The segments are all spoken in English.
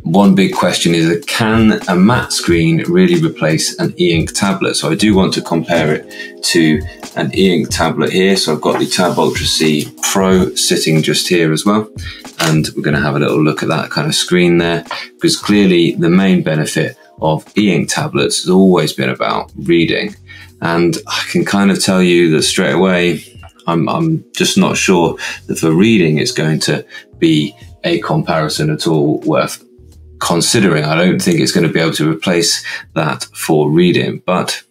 one big question is, can a matte screen really replace an e-ink tablet? So I do want to compare it to an e-ink tablet here. So I've got the Tab Ultra C Pro sitting just here as well. And we're going to have a little look at that kind of screen there, because clearly the main benefit of e-ink tablets has always been about reading. And I can kind of tell you that straight away, I'm just not sure that for reading it's going to be a comparison at all worth considering. I don't think it's going to be able to replace that for reading, but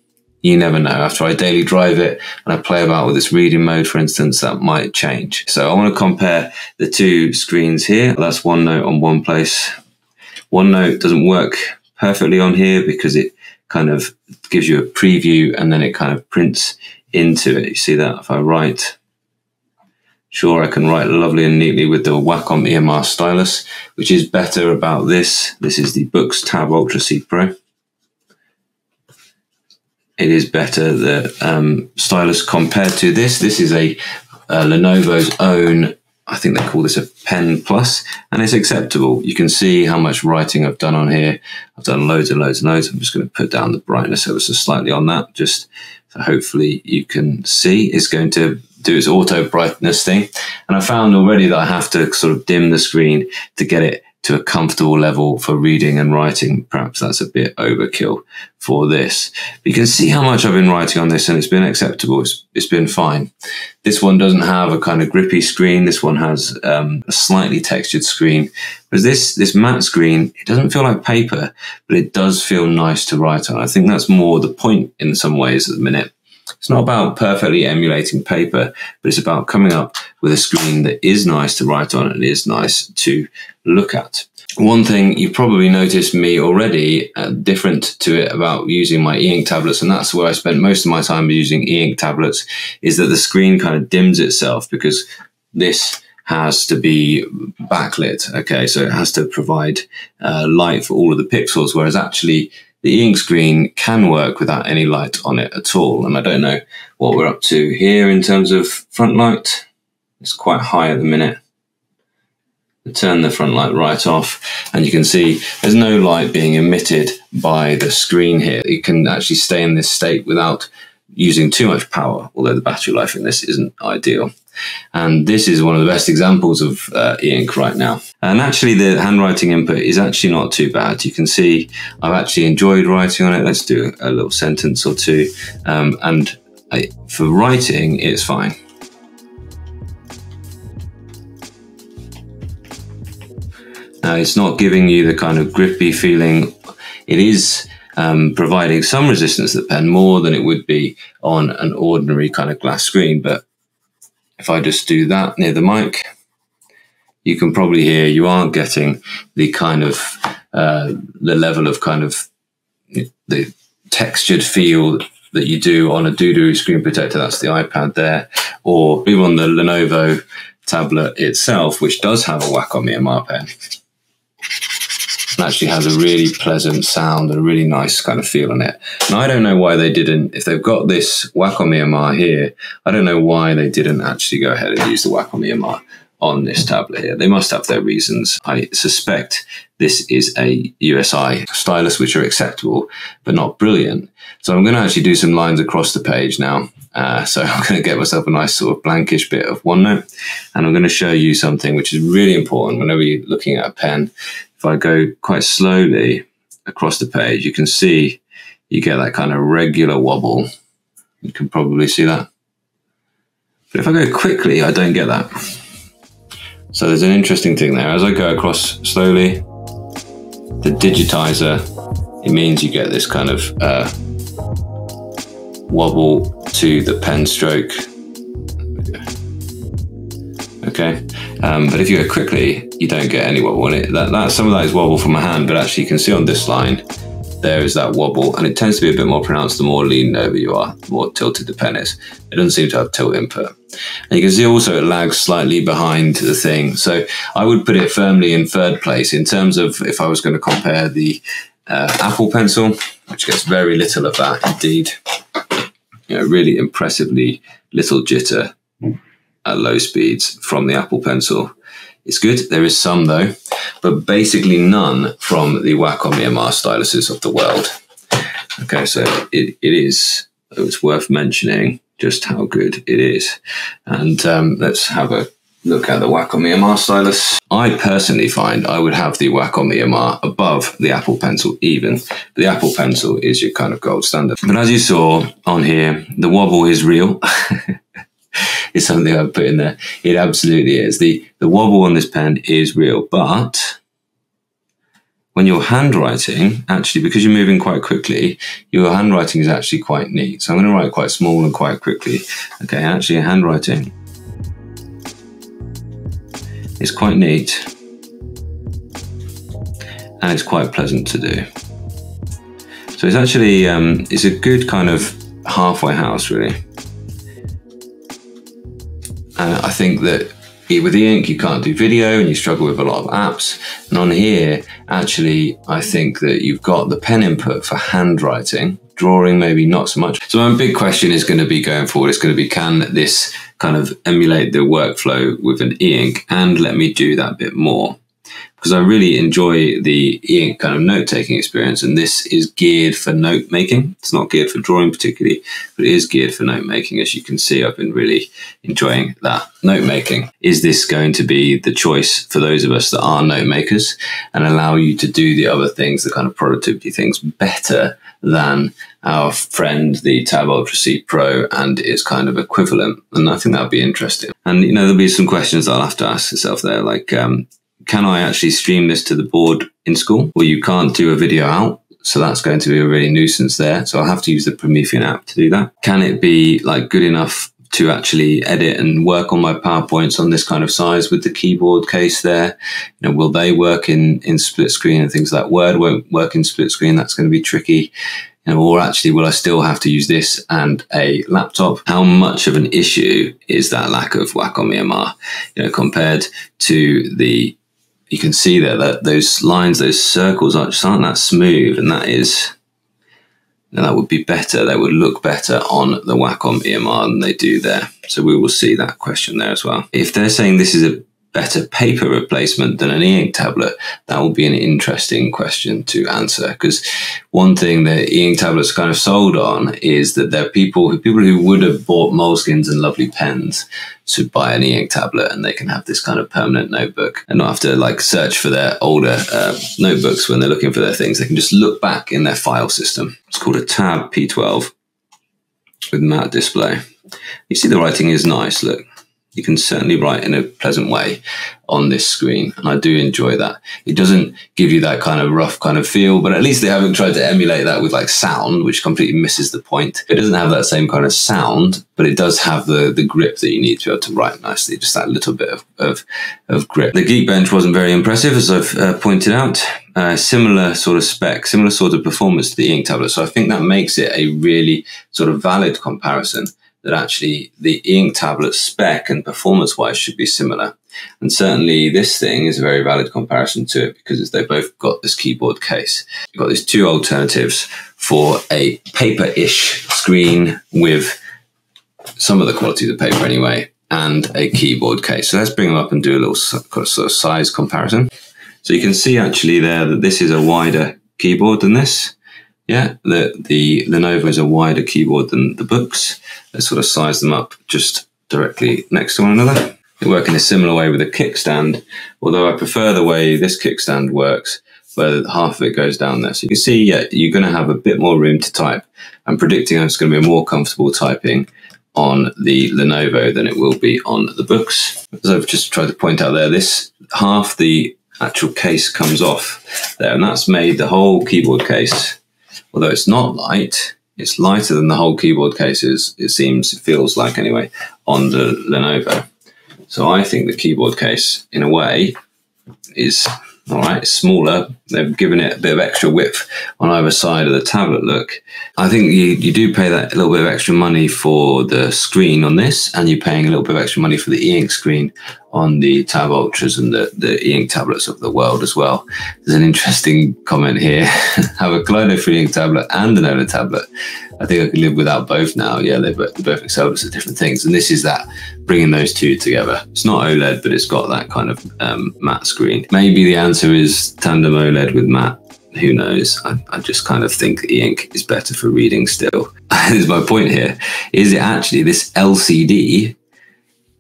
you never know. After I daily drive it and I play about with this reading mode, for instance, that might change. So I want to compare the two screens here. That's OneNote on one place. OneNote doesn't work perfectly on here because it kind of gives you a preview and then it kind of prints into it. You see that? If I write, sure, I can write lovely and neatly with the Wacom EMR stylus, which is better about this. This is the Books Tab Ultra C Pro. It is better, the stylus, compared to this. This is a Lenovo's own, I think they call this a Pen Plus, and it's acceptable. You can see how much writing I've done on here. I've done loads and loads and loads. I'm just going to put down the brightness ever so slightly on that, just so hopefully you can see. It's going to do its auto brightness thing. And I found already that I have to sort of dim the screen to get it to a comfortable level for reading and writing. Perhaps that's a bit overkill for this. But you can see how much I've been writing on this and it's been acceptable. It's been fine. This one doesn't have a kind of grippy screen. This one has a slightly textured screen. Whereas this matte screen, it doesn't feel like paper, but it does feel nice to write on. I think that's more the point in some ways at the minute. It's not about perfectly emulating paper, but it's about coming up with a screen that is nice to write on and is nice to look at. One thing you've probably noticed me already different to it about using my e-ink tablets, and that's where I spent most of my time using e-ink tablets, is that the screen kind of dims itself because this has to be backlit. Okay, so it has to provide light for all of the pixels, whereas actually the e-ink screen can work without any light on it at all. And I don't know what we're up to here in terms of front light. It's quite high at the minute. I turn the front light right off and you can see there's no light being emitted by the screen here. It can actually stay in this state without using too much power, although the battery life in this isn't ideal. And this is one of the best examples of e-ink right now. And actually the handwriting input is actually not too bad. You can see I've actually enjoyed writing on it. Let's do a little sentence or two. For writing, it's fine. Now, it's not giving you the kind of grippy feeling. It is providing some resistance to the pen, more than it would be on an ordinary kind of glass screen. But if I just do that near the mic, you can probably hear you aren't getting the kind of the level of kind of the textured feel that you do on a doo-doo screen protector. That's the iPad there, or even on the Lenovo tablet itself, which does have a Wacom EMR pen. It actually has a really pleasant sound and a really nice kind of feel on it. And I don't know why they didn't, if they've got this Wacom EMR here, I don't know why they didn't actually go ahead and use the Wacom EMR on this tablet here. They must have their reasons. I suspect this is a USI stylus, which are acceptable, but not brilliant. So I'm going to actually do some lines across the page now. So I'm going to get myself a nice sort of blankish bit of OneNote, and I'm going to show you something which is really important whenever you're looking at a pen. If I go quite slowly across the page, you can see you get that kind of regular wobble. You can probably see that. But if I go quickly, I don't get that. So there's an interesting thing there. As I go across slowly, the digitizer, it means you get this kind of wobble to the pen stroke. Okay, but if you go quickly, you don't get any wobble. And some of that is wobble from my hand, but actually you can see on this line, there is that wobble, and it tends to be a bit more pronounced the more leaned over you are, the more tilted the pen is. It doesn't seem to have tilt input. And you can see also it lags slightly behind the thing. So I would put it firmly in third place in terms of if I was going to compare the Apple Pencil, which gets very little of that indeed. You know, really impressively little jitter at low speeds from the Apple Pencil. It's good. There is some though, but basically none from the Wacom EMR styluses of the world. Okay, so it's worth mentioning just how good it is. And let's have a look at the Wacom EMR stylus. I personally find I would have the Wacom EMR above the Apple Pencil even. The Apple Pencil is your kind of gold standard. But as you saw on here, the wobble is real. It's something I've put in there. It absolutely is. The wobble on this pen is real, but when you're handwriting, actually, because you're moving quite quickly, your handwriting is actually quite neat. So I'm going to write quite small and quite quickly. Okay, actually handwriting is quite neat and it's quite pleasant to do. So it's actually, it's a good kind of halfway house really. I think that with e-ink you can't do video and you struggle with a lot of apps, and on here actually I think that you've got the pen input for handwriting, drawing maybe not so much. So my big question is going to be going forward, it's going to be, can this kind of emulate the workflow with an e-ink and let me do that bit more? Because I really enjoy the e-ink kind of note-taking experience, and this is geared for note-making. It's not geared for drawing particularly, but it is geared for note-making. As you can see, I've been really enjoying that note-making. Is this going to be the choice for those of us that are note-makers and allow you to do the other things, the kind of productivity things, better than our friend, the Tab Ultra C Pro, and its kind of equivalent? And I think that'll be interesting. And, you know, there'll be some questions I'll have to ask yourself there, like, can I actually stream this to the board in school? Well, you can't do a video out, so that's going to be a really nuisance there. So I'll have to use the Promethean app to do that. Can it be like good enough to actually edit and work on my PowerPoints on this kind of size with the keyboard case there? You know, will they work in split screen and things like Word won't work in split screen? That's going to be tricky. You know, or actually, will I still have to use this and a laptop? How much of an issue is that lack of Wacom EMR, you know, compared to the, you can see there that those lines, those circles aren't that smooth, and that is, that would be better. They would look better on the Wacom EMR than they do there. So we will see that question there as well. If they're saying this is a better paper replacement than an e-ink tablet, that will be an interesting question to answer, because one thing that e-ink tablets are kind of sold on is that there are people who would have bought Moleskines and lovely pens to buy an e-ink tablet, and they can have this kind of permanent notebook and not have to like search for their older notebooks when they're looking for their things. They can just look back in their file system. It's called a Tab P12 with matte display. You see the writing is nice, look. You can certainly write in a pleasant way on this screen, and I do enjoy that. It doesn't give you that kind of rough kind of feel, but at least they haven't tried to emulate that with like sound, which completely misses the point. It doesn't have that same kind of sound, but it does have the grip that you need to be able to write nicely, just that little bit of grip. The Geekbench wasn't very impressive, as I've pointed out. Similar sort of spec, similar sort of performance to the e-ink tablet, so I think that makes it a really sort of valid comparison, that actually the e-ink tablet spec and performance-wise should be similar. And certainly this thing is a very valid comparison to it, because they both got this keyboard case. You've got these two alternatives for a paper-ish screen with some of the quality of the paper anyway, and a keyboard case. So let's bring them up and do a little sort of size comparison. So you can see actually there that this is a wider keyboard than this. Yeah, the Lenovo is a wider keyboard than the books. Let's sort of size them up just directly next to one another. They work in a similar way with a kickstand, although I prefer the way this kickstand works, where half of it goes down there. So you can see, yeah, you're going to have a bit more room to type. I'm predicting it's going to be more comfortable typing on the Lenovo than it will be on the books. As I've just tried to point out there, this half the actual case comes off there, and that's made the whole keyboard case, although it's not light, it's lighter than the whole keyboard case is, it feels like anyway, on the Lenovo. So I think the keyboard case, in a way, is all right, it's smaller. They've given it a bit of extra width on either side of the tablet look. I think you do pay that a little bit of extra money for the screen on this, and you're paying a little bit of extra money for the e-ink screen on the Tab Ultras and the e-ink tablets of the world as well. There's an interesting comment here. Have a Clono free ink tablet and an OLED tablet. I think I could live without both now. Yeah, they both excel us at different things. And this is that, bringing those two together. It's not OLED, but it's got that kind of matte screen. Maybe the answer is tandem OLED with matte. Who knows? I just kind of think e-ink is better for reading still. Is my point here. Is it actually this LCD,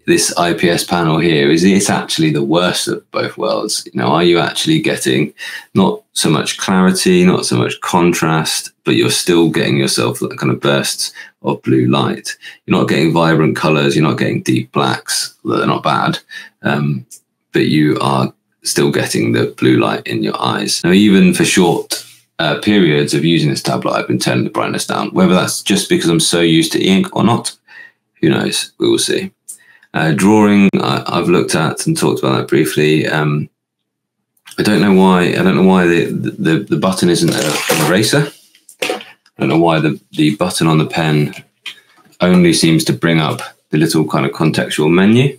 this IPS panel here, is it actually the worst of both worlds? You know, are you actually getting not so much clarity, not so much contrast, but you're still getting yourself that kind of bursts of blue light? You're not getting vibrant colors, you're not getting deep blacks, although they're not bad, but you are still getting the blue light in your eyes. Now, even for short periods of using this tablet, I've been turning the brightness down. Whether that's just because I'm so used to e-ink or not, who knows? We will see. Drawing, I've looked at and talked about that briefly. I don't know why. I don't know why the button isn't an eraser. I don't know why the button on the pen only seems to bring up the little kind of contextual menu.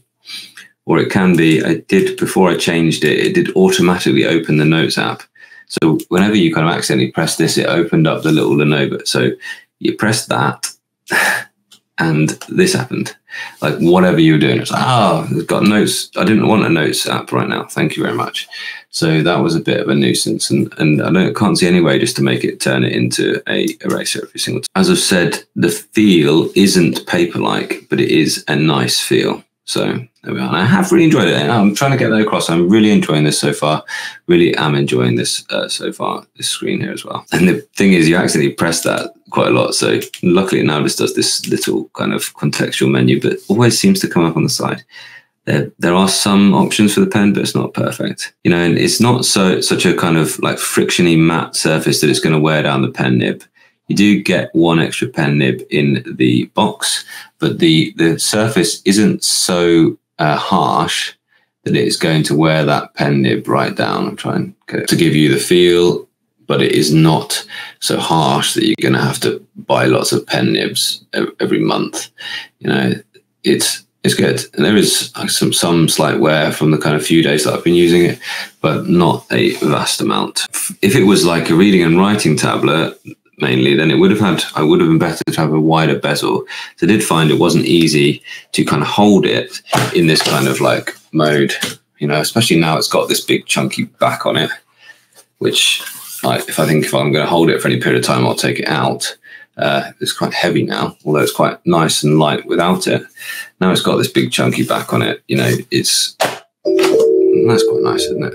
Or it can be, before I changed it, it did automatically open the Notes app. So whenever you kind of accidentally press this, it opened up the little Lenovo. So you press that and this happened. Like whatever you were doing, it's like, oh, it's got Notes. I didn't want a Notes app right now. Thank you very much. So that was a bit of a nuisance. And I can't see any way just to make it turn it into a eraser every single time. As I've said, the feel isn't paper-like, but it is a nice feel. So there we are. And I have really enjoyed it. I'm trying to get that across. I'm really enjoying this so far. Really am enjoying this so far, this screen here as well. And the thing is, you accidentally press that quite a lot. So luckily now this does this little kind of contextual menu, but always seems to come up on the side. There are some options for the pen, but it's not perfect. You know, and it's not such a kind of like frictiony matte surface that it's going to wear down the pen nib. You do get one extra pen nib in the box, but the surface isn't so harsh that it is going to wear that pen nib right down. I'm trying to give you the feel, but it is not so harsh that you're going to have to buy lots of pen nibs every month. You know, it's good. And there is some slight wear from the kind of few days that I've been using it, but not a vast amount. If it was like a reading and writing tablet, mainly, then I would have been better to have a wider bezel. So I did find it wasn't easy to kind of hold it in this kind of like mode, you know, especially now it's got this big chunky back on it, which if I'm going to hold it for any period of time, I'll take it out. It's quite heavy now, although it's quite nice and light without it. Now it's got this big chunky back on it, you know, that's quite nice, isn't it?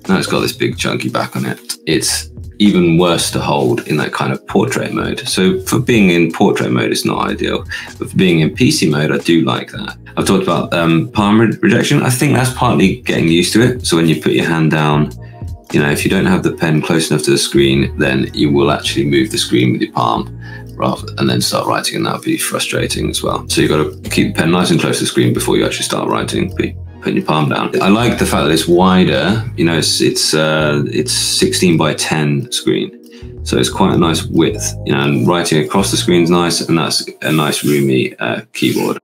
Now it's got this big chunky back on it. It's even worse to hold in that kind of portrait mode. So for being in portrait mode, it's not ideal. But for being in PC mode, I do like that. I've talked about palm rejection. I think that's partly getting used to it. So when you put your hand down, you know, if you don't have the pen close enough to the screen, then you will actually move the screen with your palm and then start writing, and that'll be frustrating as well. So you've got to keep the pen nice and close to the screen before you actually start writing. Putting your palm down. I like the fact that it's wider. You know, it's 16 by 10 screen, so it's quite a nice width. You know, and writing across the screen is nice, and that's a nice roomy keyboard.